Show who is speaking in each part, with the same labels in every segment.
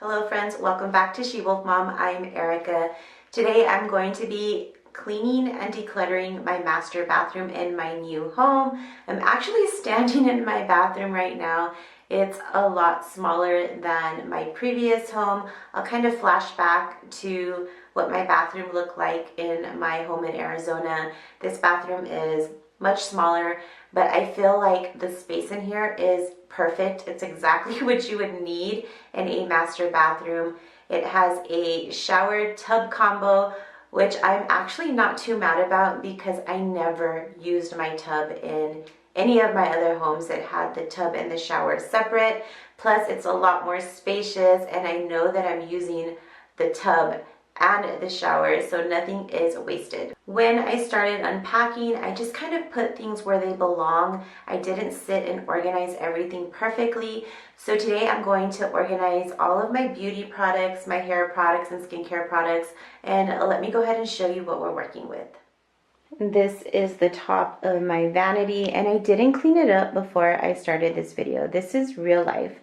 Speaker 1: Hello friends, welcome back to SheWolfMom. I'm Erica. Today I'm going to be cleaning and decluttering my master bathroom in my new home. I'm actually standing in my bathroom right now. It's a lot smaller than my previous home. I'll kind of flash back to what my bathroom looked like in my home in Arizona. This bathroom is much smaller, but I feel like the space in here is perfect. It's exactly what you would need in a master bathroom. It has a shower tub combo, which I'm actually not too mad about because I never used my tub in any of my other homes that had the tub and the shower separate. Plus, it's a lot more spacious, and I know that I'm using the tub and the shower, so nothing is wasted. When I started unpacking, I just kind of put things where they belong. I didn't sit and organize everything perfectly. So today I'm going to organize all of my beauty products, my hair products, and skincare products. And let me go ahead and show you what we're working with. This is the top of my vanity, and I didn't clean it up before I started this video. This is real life.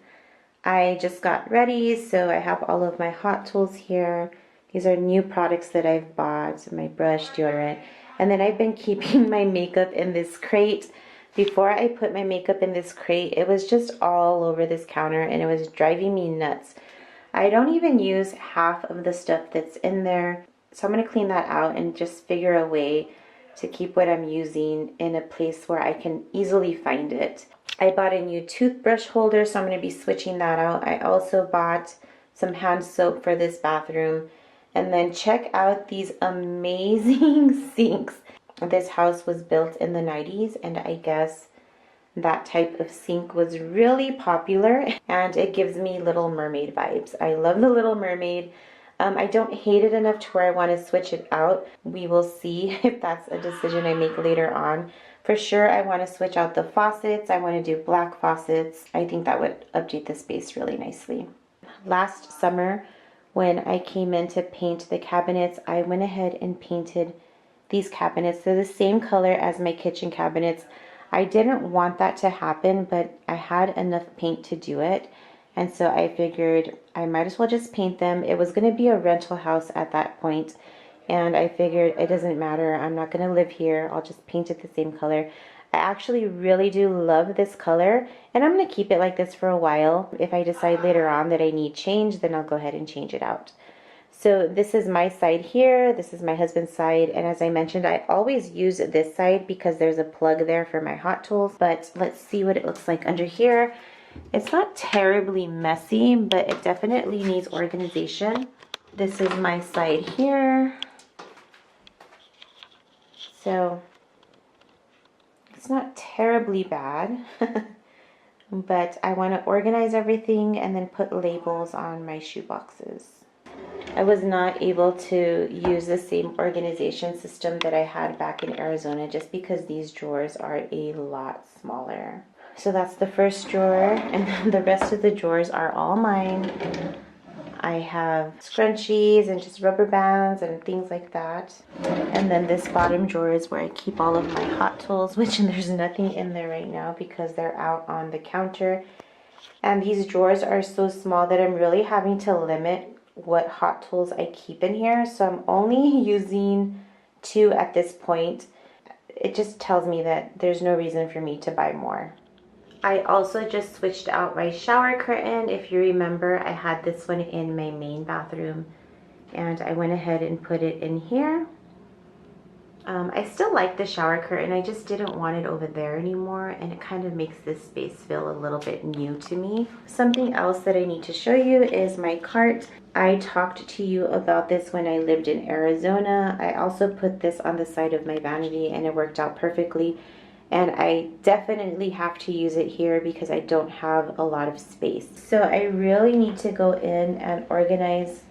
Speaker 1: I just got ready, so I have all of my hot tools here. These are new products that I've bought, my brush, deodorant, and then I've been keeping my makeup in this crate. Before I put my makeup in this crate, it was just all over this counter and it was driving me nuts. I don't even use half of the stuff that's in there, so I'm going to clean that out and just figure a way to keep what I'm using in a place where I can easily find it. I bought a new toothbrush holder, so I'm going to be switching that out. I also bought some hand soap for this bathroom. And then check out these amazing sinks. This house was built in the 90s, and I guess that type of sink was really popular, and it gives me Little Mermaid vibes. I love the Little Mermaid. I don't hate it enough to where I want to switch it out. We will see if that's a decision I make later on. For sure, I want to switch out the faucets. I want to do black faucets. I think that would update the space really nicely. Last summer, when I came in to paint the cabinets, I went ahead and painted these cabinets. They're the same color as my kitchen cabinets. I didn't want that to happen, but I had enough paint to do it. And so I figured I might as well just paint them. It was going to be a rental house at that point, and I figured it doesn't matter. I'm not going to live here. I'll just paint it the same color. I actually really do love this color, and I'm going to keep it like this for a while. If I decide later on that I need change, then I'll go ahead and change it out. So this is my side here, this is my husband's side, and as I mentioned, I always use this side because there's a plug there for my hot tools. But let's see what it looks like under here. It's not terribly messy, but it definitely needs organization. This is my side here. So it's not terribly bad, but I want to organize everything and then put labels on my shoe boxes. I was not able to use the same organization system that I had back in Arizona just because these drawers are a lot smaller. So that's the first drawer, and then the rest of the drawers are all mine. I have scrunchies and just rubber bands and things like that. And then this bottom drawer is where I keep all of my hot tools, which there's nothing in there right now because they're out on the counter. And these drawers are so small that I'm really having to limit what hot tools I keep in here. So I'm only using 2 at this point. It just tells me that there's no reason for me to buy more. I also just switched out my shower curtain. If you remember, I had this one in my main bathroom, and I went ahead and put it in here. I still like the shower curtain. I just didn't want it over there anymore, and it kind of makes this space feel a little bit new to me. Something else that I need to show you is my cart. I talked to you about this when I lived in Arizona. I also put this on the side of my vanity, and it worked out perfectly. And I definitely have to use it here because I don't have a lot of space. So I really need to go in and organize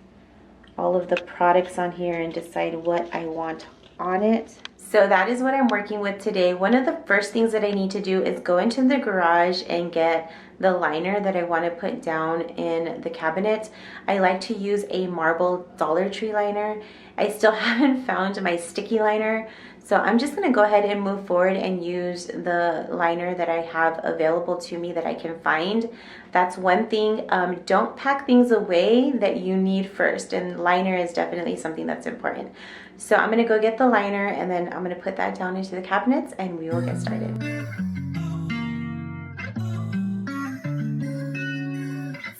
Speaker 1: all of the products on here and decide what I want on it. So that is what I'm working with today. One of the first things that I need to do is go into the garage and get the liner that I want to put down in the cabinet. I like to use a marble Dollar Tree liner. I still haven't found my sticky liner, so I'm just going to go ahead and move forward and use the liner that I have available to me that I can find. That's one thing. Don't pack things away that you need first, and liner is definitely something that's important. So I'm going to go get the liner, and then I'm going to put that down into the cabinets, and we will get started.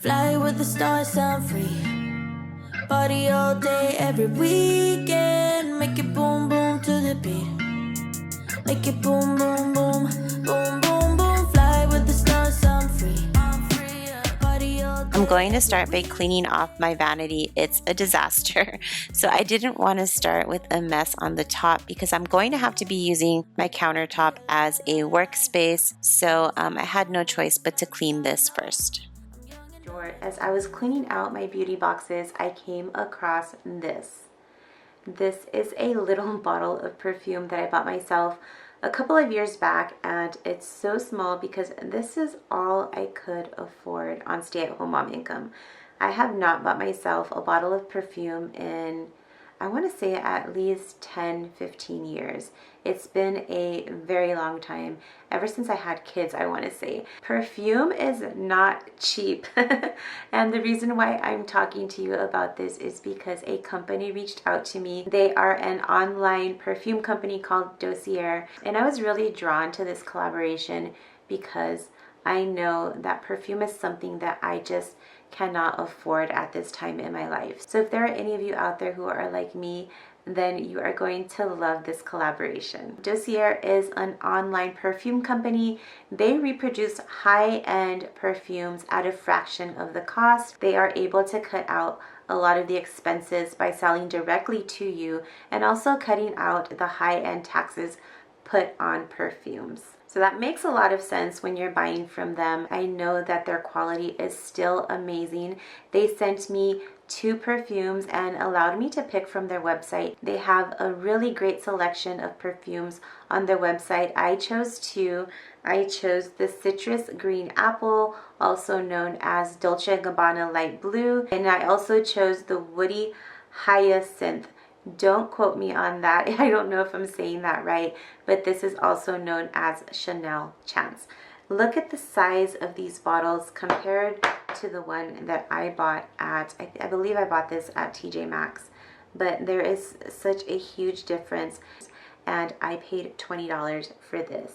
Speaker 2: Fly with the stars, I'm free. Party all day, every weekend. Make it boom, boom to the beat. Make it boom, boom, boom. Boom, boom, boom. Fly with the stars, I'm free. Party all day.
Speaker 1: I'm going to start by cleaning off my vanity. It's a disaster. So I didn't want to start with a mess on the top because I'm going to have to be using my countertop as a workspace. So I had no choice but to clean this first. As I was cleaning out my beauty boxes, I came across this. This is a little bottle of perfume that I bought myself a couple of years back, and it's so small because this is all I could afford on stay-at-home mom income. I have not bought myself a bottle of perfume in, I want to say, at least 10-15 years. It's been a very long time, ever since I had kids, I want to say. Perfume is not cheap. And the reason why I'm talking to you about this is because a company reached out to me. They are an online perfume company called Dossier, and I was really drawn to this collaboration because I know that perfume is something that I just cannot afford at this time in my life. So if there are any of you out there who are like me, then you are going to love this collaboration. Dossier is an online perfume company. They reproduce high-end perfumes at a fraction of the cost. They are able to cut out a lot of the expenses by selling directly to you and also cutting out the high-end taxes put on perfumes. So that makes a lot of sense when you're buying from them. I know that their quality is still amazing. They sent me 2 perfumes and allowed me to pick from their website. They have a really great selection of perfumes on their website. I chose 2. I chose the Citrus Green Apple, also known as Dolce & Gabbana Light Blue, and I also chose the Woody Hyacinth. Don't quote me on that. I don't know if I'm saying that right, but this is also known as Chanel Chance. Look at the size of these bottles compared to the one that I bought at, I believe I bought this at TJ Maxx, but there is such a huge difference, and I paid $20 for this.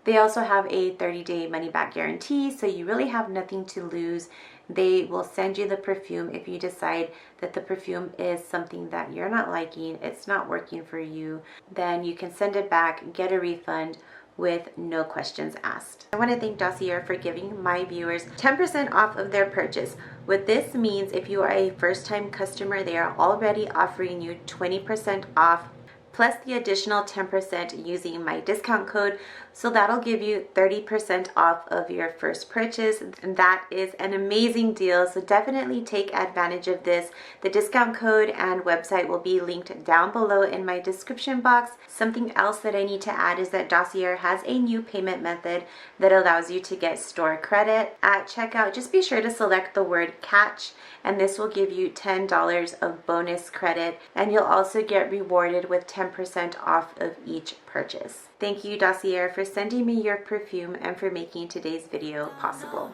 Speaker 1: They also have a 30-day money-back guarantee, so you really have nothing to lose. They will send you the perfume if you decide that the perfume is something that you're not liking, it's not working for you, then you can send it back, get a refund with no questions asked. I want to thank Dossier for giving my viewers 10% off of their purchase. What this means, if you are a first-time customer, they are already offering you 20% off plus the additional 10% using my discount code. So that'll give you 30% off of your first purchase. And that is an amazing deal. So definitely take advantage of this. The discount code and website will be linked down below in my description box. Something else that I need to add is that Dossier has a new payment method that allows you to get store credit. At checkout, just be sure to select the word catch, and this will give you $10 of bonus credit, and you'll also get rewarded with 10% off of each purchase. Thank you, Dossier, for sending me your perfume and for making today's video possible.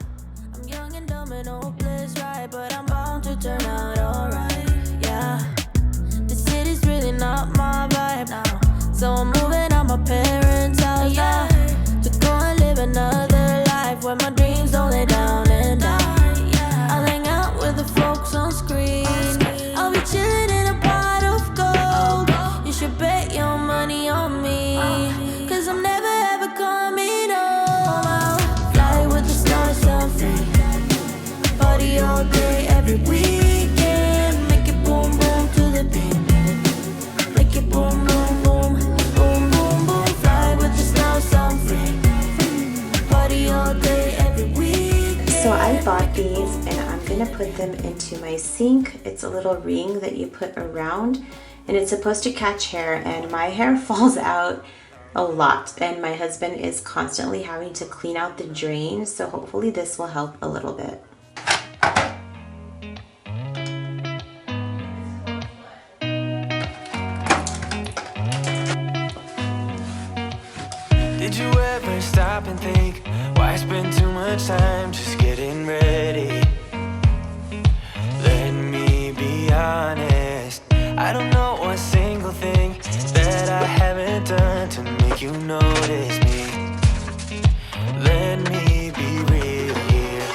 Speaker 2: I'm young and dumb and hopeless, right? But I'm bound to turn out alright, yeah. The city's really not my vibe now, so I'm moving out my parents' house, yeah. To go and live another life where my dreams don't lay down and die. I'll hang out with the folks on screen. I'll be chilling in a pot of gold. You should bet your money on me, 'cause I'm never ever coming home. I'll fly with the stars, I'm free. Party all day, every weekend. Make it boom, boom to the beat. Make it boom, boom, boom. Boom, boom, boom. Fly with the stars, I'm free. Party all day, every weekend.
Speaker 1: So I bought these and I'm gonna put them into my sink. It's a little ring that you put around and it's supposed to catch hair, and my hair falls out a lot, and my husband is constantly having to clean out the drains, so hopefully this will help a little bit.
Speaker 3: Did you ever stop and think, why spend too much time just getting ready? Let me be honest, I don't know a single thing that I haven't done to make you notice me. Let me be real here.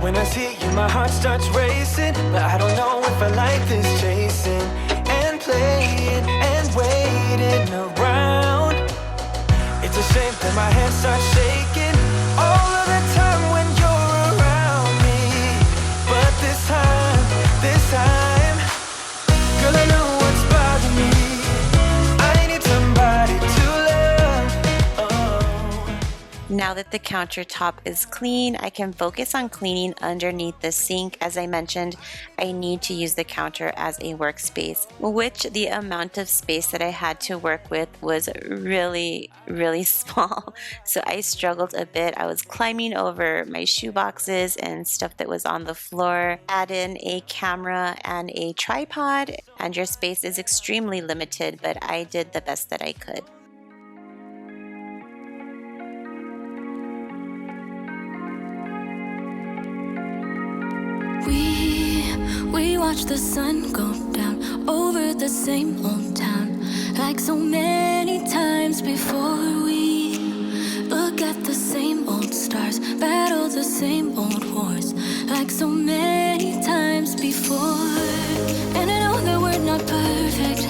Speaker 3: When I see you, my heart starts racing, but I don't know if I like this chasing and playing and waiting around. It's a shame that my hands start shaking all of the time when you're around me. But this time, girl, I know what's bothering me. I need somebody to love. Oh.
Speaker 1: Now that the countertop is clean, I can focus on cleaning underneath the sink. As I mentioned, I need to use the counter as a workspace, which the amount of space that I had to work with was really small. So I struggled a bit. I was climbing over my shoe boxes and stuff that was on the floor. Add in a camera and a tripod, and your space is extremely limited, but I did the best that I could.
Speaker 2: We watch the sun go down over the same old town, like so many times before. We look at the same old stars, battle the same old wars, like so many times before. And I know that we're not perfect.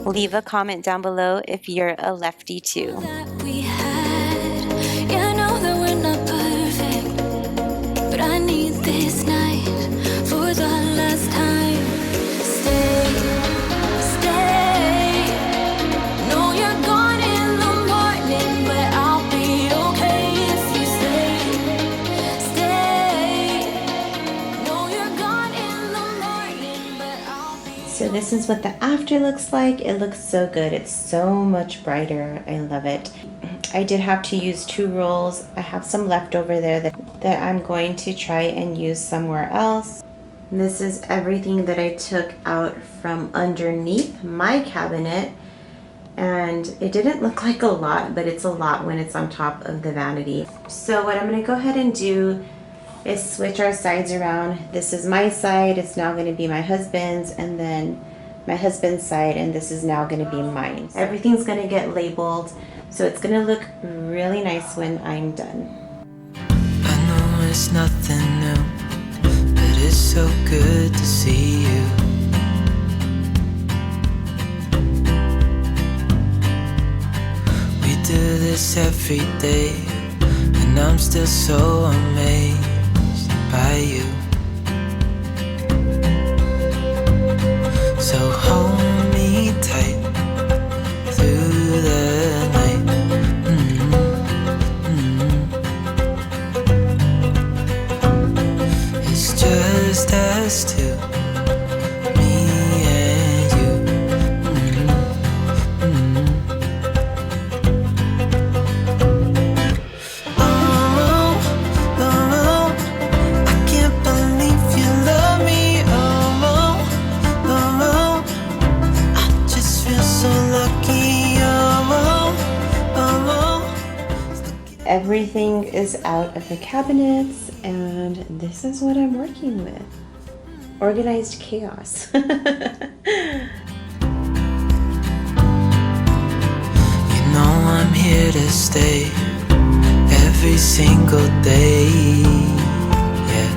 Speaker 1: Leave a comment down below if you're a lefty too.
Speaker 2: That we had. Yeah, I know that we're not perfect, but I need this night for the last time. Stay. No, you're gone in the morning, but I'll be okay if you stay. No, you're gone in the morning, but I'll be.
Speaker 1: So this is what the after looks like. It looks so good. It's so much brighter. I love it. I did have to use 2 rolls. I have some left over there that I'm going to try and use somewhere else. And this is everything that I took out from underneath my cabinet. And it didn't look like a lot, but it's a lot when it's on top of the vanity. So what I'm going to go ahead and do is switch our sides around. This is my side. It's now going to be my husband's, and then my husband's side, and this is now going to be mine. Everything's going to get labeled, so it's going to look really nice when I'm done.
Speaker 3: I know it's nothing new, but it's so good to see you. We do this every day, and I'm still so amazed by you. So hold me tight through the night. It's just us two, me and you. Oh, I can't believe you love me. I just feel so lucky.
Speaker 1: Everything is out of the cabinets, and this is what I'm working with. Organized chaos.
Speaker 3: You know I'm here to stay every single day. Yeah.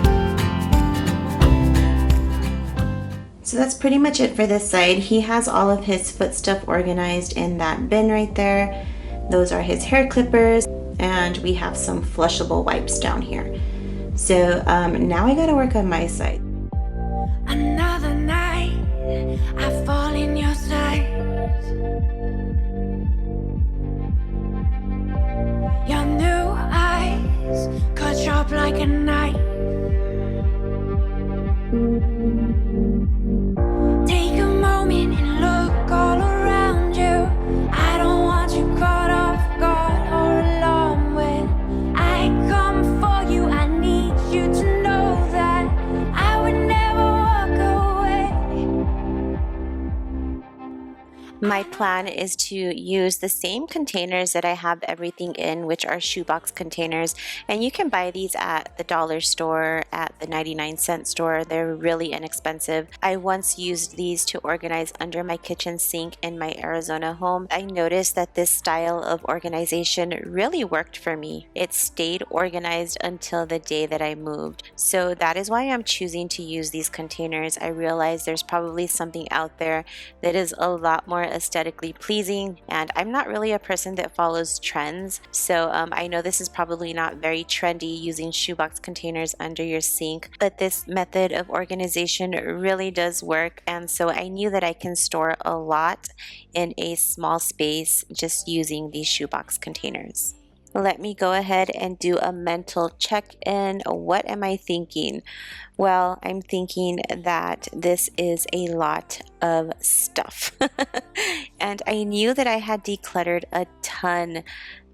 Speaker 1: So that's pretty much it for this side. He has all of his foot stuff organized in that bin right there. Those are his hair clippers, and we have some flushable wipes down here. So now I gotta work on my side.
Speaker 2: Another night, I fall in your sight. Your new eyes cut sharp like a knife. Take a moment and look all around you. I don't want you
Speaker 1: My plan is to use the same containers that I have everything in, which are shoebox containers, and you can buy these at the dollar store, at the 99-cent store. They're really inexpensive. I once used these to organize under my kitchen sink in my Arizona home. I noticed that this style of organization really worked for me. It stayed organized until the day that I moved. So that is why I'm choosing to use these containers. I realize there's probably something out there that is a lot more aesthetically pleasing, and I'm not really a person that follows trends, so I know this is probably not very trendy using shoebox containers under your sink, but this method of organization really does work, and so I knew that I can store a lot in a small space just using these shoebox containers. Let me go ahead and do a mental check-in. What am I thinking? Well, I'm thinking that this is a lot of stuff. And I knew that I had decluttered a ton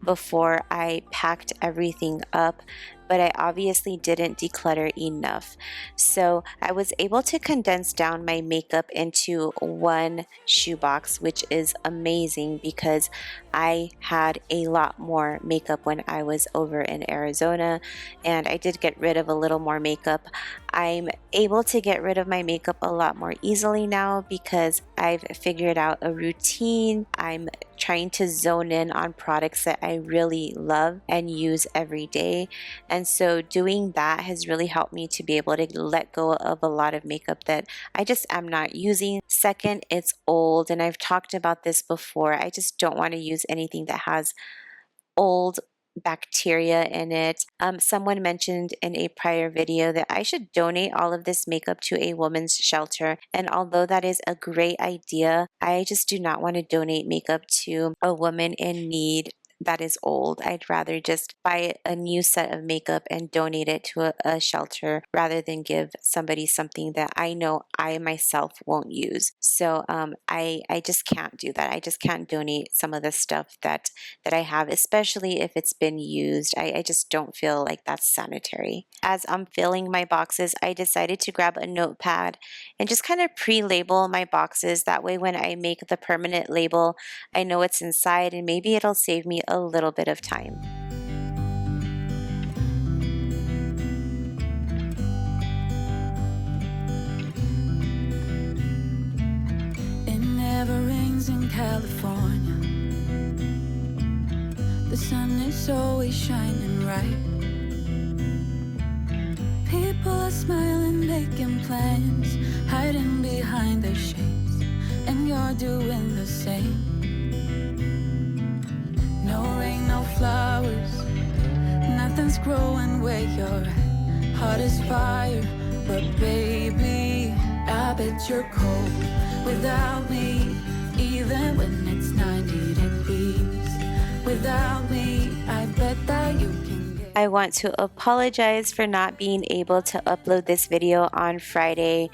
Speaker 1: before I packed everything up, but I obviously didn't declutter enough. So I was able to condense down my makeup into one shoebox, which is amazing because I had a lot more makeup when I was over in Arizona, and I did get rid of a little more makeup. I'm able to get rid of my makeup a lot more easily now because I've figured out a routine. I'm trying to zone in on products that I really love and use every day. And so doing that has really helped me to be able to let go of a lot of makeup that I just am not using. Second, it's old, and I've talked about this before. I just don't want to use anything that has old bacteria in it. Someone mentioned in a prior video that I should donate all of this makeup to a women's shelter, and although that is a great idea, I just do not want to donate makeup to a woman in need that is old. I'd rather just buy a new set of makeup and donate it to a shelter rather than give somebody something that I know I myself won't use. So I just can't do that. I just can't donate some of the stuff that I have, especially if it's been used. I just don't feel like that's sanitary. As I'm filling my boxes, I decided to grab a notepad and just kind of pre-label my boxes. That way when I make the permanent label, I know what's inside, and maybe it'll save me a little bit of time.
Speaker 2: It never rains in California. The sun is always shining bright. People are smiling, making plans, hiding behind their shades, and you're doing the same. No rain, no flowers, nothing's growing where you're at. Heart is fire, but baby, I bet you're cold without me. Even when it's 90 degrees, without me, I bet that you can get.
Speaker 1: I want to apologize for not being able to upload this video on Friday.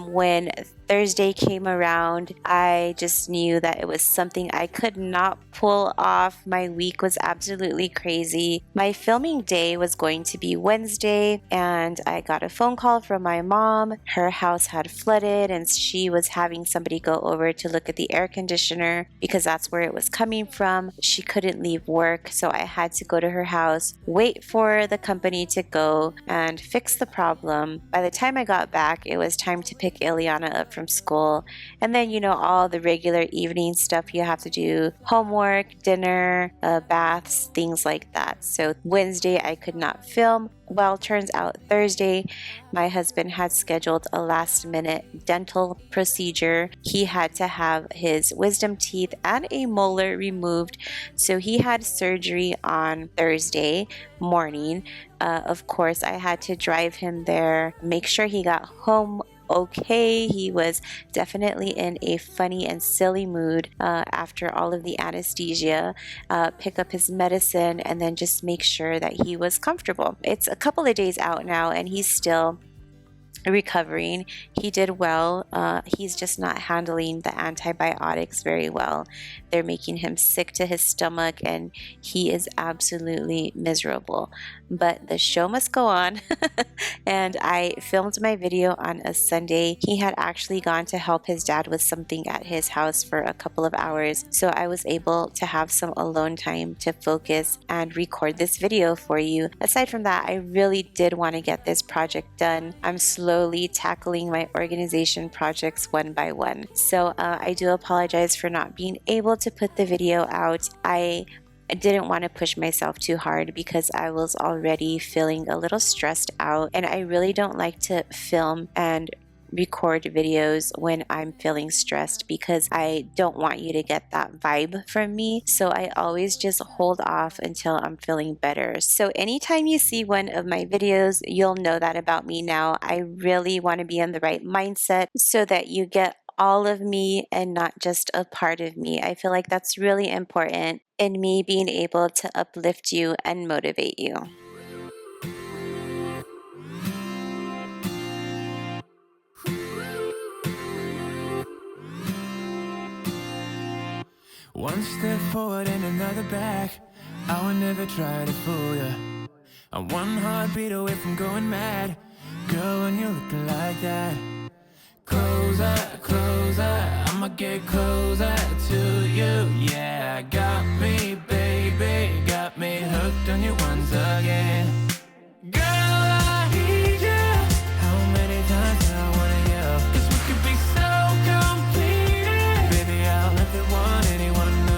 Speaker 1: When Thursday came around, I just knew that it was something I could not pull off. My week was absolutely crazy. My filming day was going to be Wednesday, and I got a phone call from my mom. Her house had flooded, and she was having somebody go over to look at the air conditioner because that's where it was coming from. She couldn't leave work, so I had to go to her house, wait for the company to go, and fix the problem. By the time I got back, it was time to pick Ileana up from school, and then all the regular evening stuff you have to do, homework, dinner, baths, things like that. So Wednesday I could not film. Well, turns out Thursday my husband had scheduled a last minute dental procedure. He had to have his wisdom teeth and a molar removed, so he had surgery on Thursday morning. Of course, I had to drive him there, make sure he got home okay. He was definitely in a funny and silly mood after all of the anesthesia. Pick up his medicine and then just make sure that he was comfortable. It's a couple of days out now, and he's still recovering. He did well. He's just not handling the antibiotics very well. They're making him sick to his stomach and he is absolutely miserable. But the show must go on. And I filmed my video on a Sunday. He had actually gone to help his dad with something at his house for a couple of hours. So I was able to have some alone time to focus and record this video for you. Aside from that, I really did want to get this project done. I'm slowly tackling my organization projects one by one. So I do apologize for not being able to put the video out. I didn't want to push myself too hard because I was already feeling a little stressed out, and I really don't like to film and record videos when I'm feeling stressed because I don't want you to get that vibe from me. So I always just hold off until I'm feeling better. So anytime you see one of my videos, you'll know that about me now. I really want to be in the right mindset so that you get all of me and not just a part of me. I feel like that's really important in me being able to uplift you and motivate you.
Speaker 3: One step forward and another back. I would never try to fool ya. I'm one heartbeat away from going mad. Girl, when you're looking like that, closer, closer, I'ma get closer to you. Yeah, got me, baby, got me hooked on you once again. Girl, I need you. How many times do I wanna yell? 'Cause we could be so complete. Baby, I'll never want anyone new.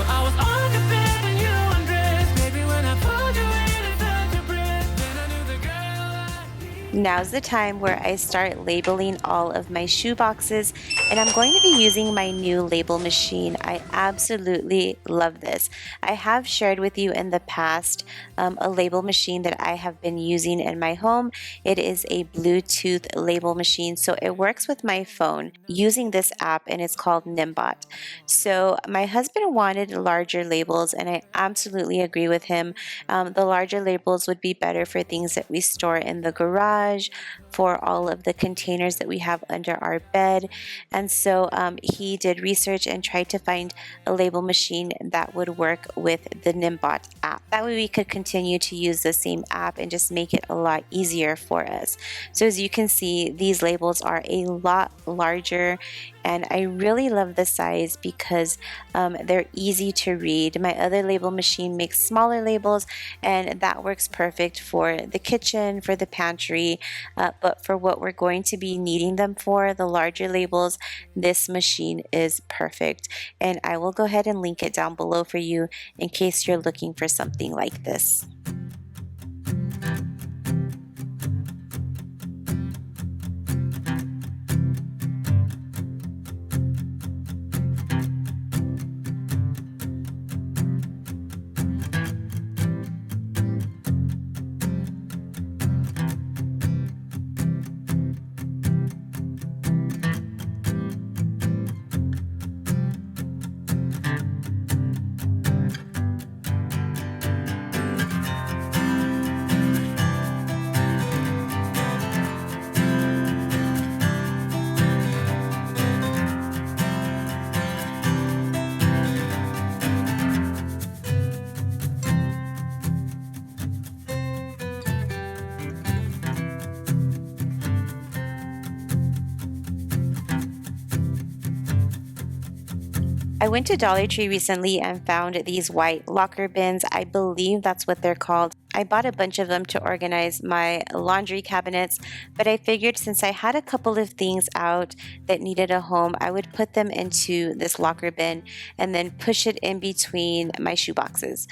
Speaker 3: I was on the bed and you undressed. Baby, when I pulled you in and felt your breath, then I knew the girl I need.
Speaker 1: Now's the time where I start labeling all of my shoe boxes, and I'm going to be using my new label machine. I absolutely love this. I have shared with you in the past a label machine that I have been using in my home. It is a Bluetooth label machine, so it works with my phone using this app, and it's called Nimbot. So my husband wanted larger labels, and I absolutely agree with him. The larger labels would be better for things that we store in the garage, for all of the containers that we have under our bed. And so he did research and tried to find a label machine that would work with the Nimbot app. That way we could continue to use the same app and just make it a lot easier for us. So as you can see, these labels are a lot larger, and I really love the size because they're easy to read. My other label machine makes smaller labels, and that works perfect for the kitchen, for the pantry, but for what we're going to be needing them for, the larger labels, this machine is perfect. And I will go ahead and link it down below for you in case you're looking for something like this. I went to Dollar Tree recently and found these white locker bins. I believe that's what they're called. I bought a bunch of them to organize my laundry cabinets, but I figured since I had a couple of things out that needed a home, I would put them into this locker bin and then push it in between my shoe boxes.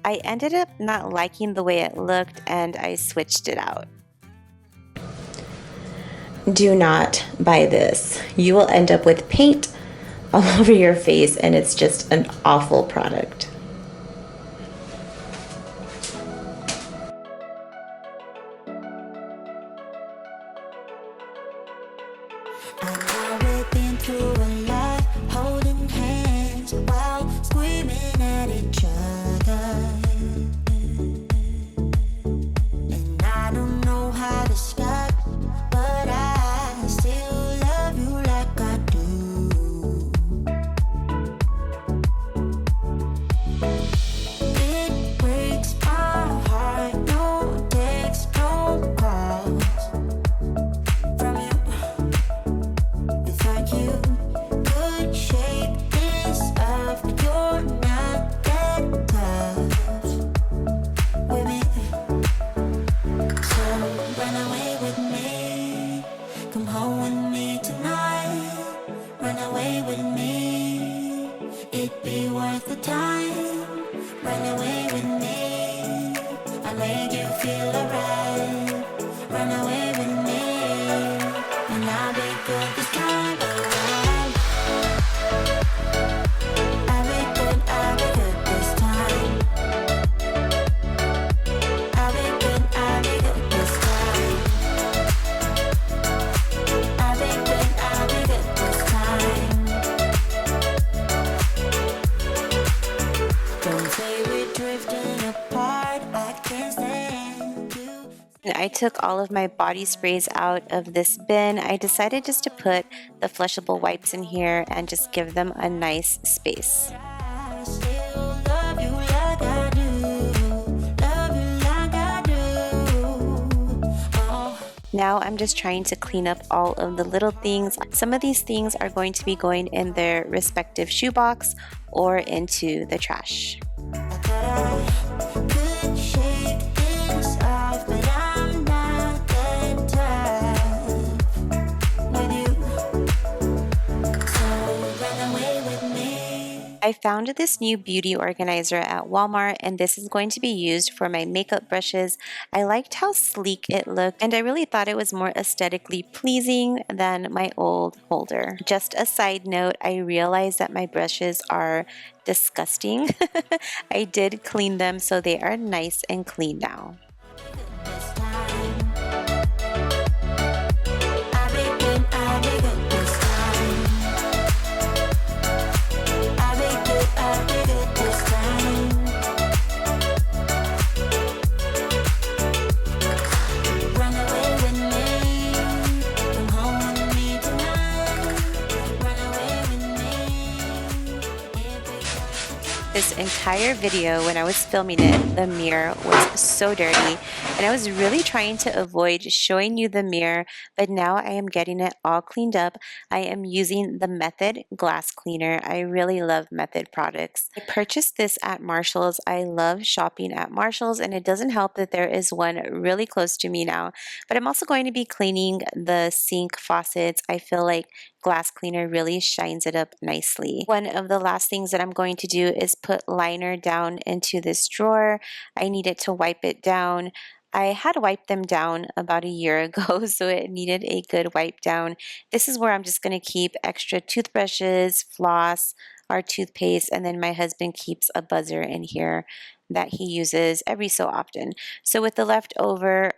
Speaker 1: I ended up not liking the way it looked, and I switched it out. Do not buy this. You will end up with paint all over your face, and it's just an awful product.
Speaker 2: We've been through a lot, holding hands while screaming at each other. And I don't know how to stop Come home with me tonight, run away with me. It'd be worth the time, run away with me. I made you feel alright, run away with me. And I'll be good this time around. I'll be good this time. I'll be good this time. I'll be good this time. Don't say we're drifting apart, I can't stand you.
Speaker 1: I took all of my body sprays out of this bin. I decided just to put the flushable wipes in here and just give them a nice space.
Speaker 2: I still love you like I do, love you like I do. Oh.
Speaker 1: Now I'm just trying to clean up all of the little things. Some of these things are going to be going in their respective shoebox or into the trash.
Speaker 2: I thought I could shake this off, but I'm not that tough with you. So run away with me.
Speaker 1: I found this new beauty organizer at Walmart, and this is going to be used for my makeup brushes. I liked how sleek it looked, and I really thought it was more aesthetically pleasing than my old holder. Just a side note, I realized that my brushes are disgusting. I did clean them, so they are nice and clean now.
Speaker 2: This time. I'll be good this time. I'll be good this time. Run away with me. Come home with me tonight. Run away with me.
Speaker 1: This entire video, when I was filming it, the mirror was so dirty, and I was really trying to avoid showing you the mirror, but now I am getting it all cleaned up. I am using the Method glass cleaner. I really love Method products. I purchased this at Marshall's. I love shopping at Marshall's, and it doesn't help that there is one really close to me now, but I'm also going to be cleaning the sink faucets. I feel like glass cleaner really shines it up nicely. One of the last things that I'm going to do is put liner down into this drawer. I needed to wipe it down. I had wiped them down about a year ago, so it needed a good wipe down. This is where I'm just going to keep extra toothbrushes, floss, our toothpaste, and then my husband keeps a buzzer in here that he uses every so often. So with the leftover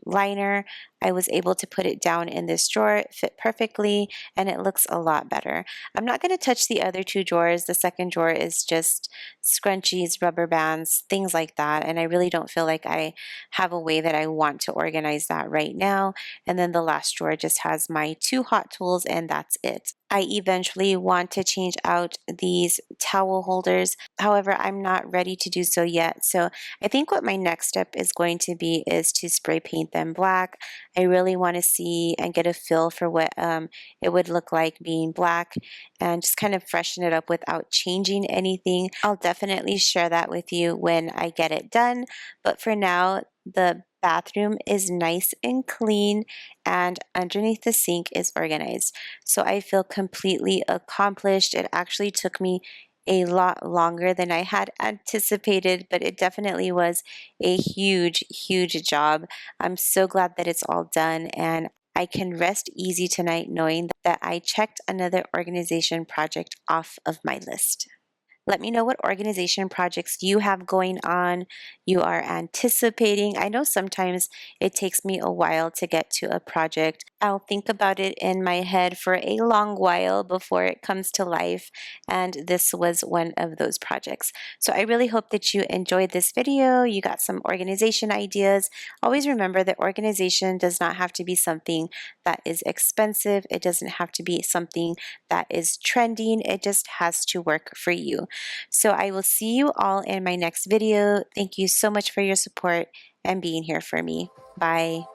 Speaker 1: liner, I was able to put it down in this drawer. It fit perfectly, and it looks a lot better. I'm not going to touch the other two drawers. The second drawer is just scrunchies, rubber bands, things like that, and I really don't feel like I have a way that I want to organize that right now. And then the last drawer just has my two hot tools, and that's it. I eventually want to change out these towel holders. However, I'm not ready to do so yet. So I think what my next step is going to be is to spray paint them black. I really want to see and get a feel for what it would look like being black, and just kind of freshen it up without changing anything. I'll definitely share that with you when I get it done. But for now, the bathroom is nice and clean, and underneath the sink is organized. So I feel completely accomplished. It actually took me a lot longer than I had anticipated, but it definitely was a huge, huge job. I'm so glad that it's all done, and I can rest easy tonight knowing that I checked another organization project off of my list. Let me know what organization projects you have going on, you are anticipating. I know sometimes it takes me a while to get to a project. I'll think about it in my head for a long while before it comes to life, and this was one of those projects. So I really hope that you enjoyed this video. You got some organization ideas. Always remember that organization does not have to be something that is expensive. It doesn't have to be something that is trending. It just has to work for you. So I will see you all in my next video. Thank you so much for your support and being here for me. Bye.